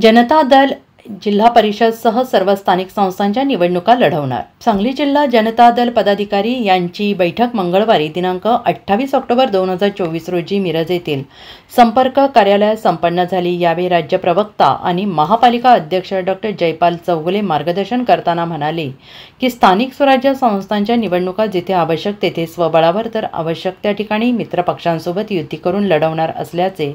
जनता दल जिल्हा परिषदसह सर्व स्थानिक संस्थांच्या निवडणुका लढवणार। सांगली जिल्हा जनता दल पदाधिकारी यांची बैठक मंगळवारी दिनांक 28 ऑक्टोबर 2024 रोजी मिरज येथील संपर्क कार्यालयात संपन्न झाली। यावेळी राज्य प्रवक्ता आणि महापालिका अध्यक्ष डॉक्टर जयपाल चौगुले मार्गदर्शन करताना म्हणाले की स्थानिक स्वराज्य संस्थांच्या निवडणुका जिथे आवश्यक तेथे स्वबळावर तर आवश्यक त्या ठिकाणी मित्रपक्षांसोबत युती करून लढवणार असल्याचे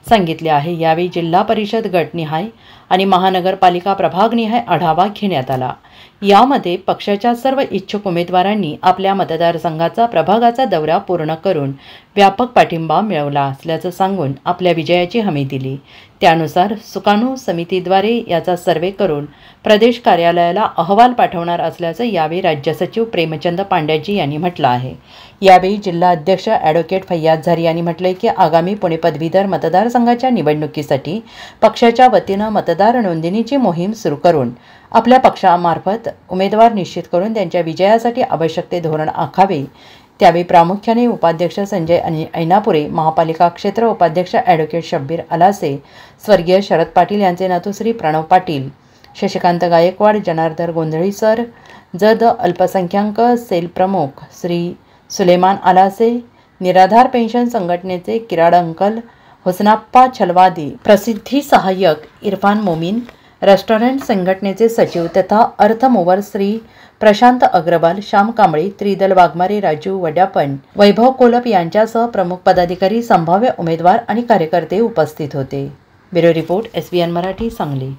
सांगितले आहे। यावेळी जिल्हा परिषद गटनिहाय आणि महानगरपालिका प्रभागनिहाय आढावा घेण्यात आला। यामध्ये पक्षाच्या सर्व इच्छुक उमेदवारांनी आपल्या मतदारसंघाचा प्रभागाचा दौरा पूर्ण करून व्यापक पाठिंबा मिळवला असल्याचं सांगून आपल्या विजयाची हमी दिली। त्यानुसार सुकाणू समितीद्वारे याचा सर्वे करून प्रदेश कार्यालयाला अहवाल पाठवणार असल्याचं यावेळी राज्य सचिव प्रेमचंद पांड्याजी यांनी म्हटलं आहे। यावेळी जिल्हा अध्यक्ष ॲडव्होकेट फैयाज झारी यांनी म्हटले की आगामी पुणे पदवीधर मतदारसंघाच्या निवडणुकीसाठी पक्षाच्या वतीनं मतदार नोंदणीची मोहीम सुरू करून आपल्या पक्षामार्फत उमेदवार निश्चित करून त्यांच्या विजयासाठी आवश्यक ते धोरण आखावे। त्यावेळी प्रामुख्याने उपाध्यक्ष संजय ऐनापुरे, महापालिका क्षेत्र उपाध्यक्ष ॲडव्होकेट शब्बीर अलासे, स्वर्गीय शरद पाटील यांचे नातू श्री प्रणव पाटील, शशिकांत गायकवाड, जनार्दन गोंधळी सर, जद अल्पसंख्याक सेल प्रमुख श्री सुलेमान अलासे, निराधार पेन्शन संघटनेचे किराड अंकल, हुसनाप्पा छलवादी, प्रसिद्धी सहाय्यक इरफान मोमीन, रेस्टॉरंट संघटनेचे सचिव तथा अर्थ मोवर श्री प्रशांत अग्रवाल, श्याम कांबळे, त्रिदल वाघमारे, राजू वड्यापन, वैभव कोलप यांच्यासह प्रमुख पदाधिकारी, संभाव्य उमेदवार आणि कार्यकर्ते उपस्थित होते। Bureau report SBN Marathi, Sangli.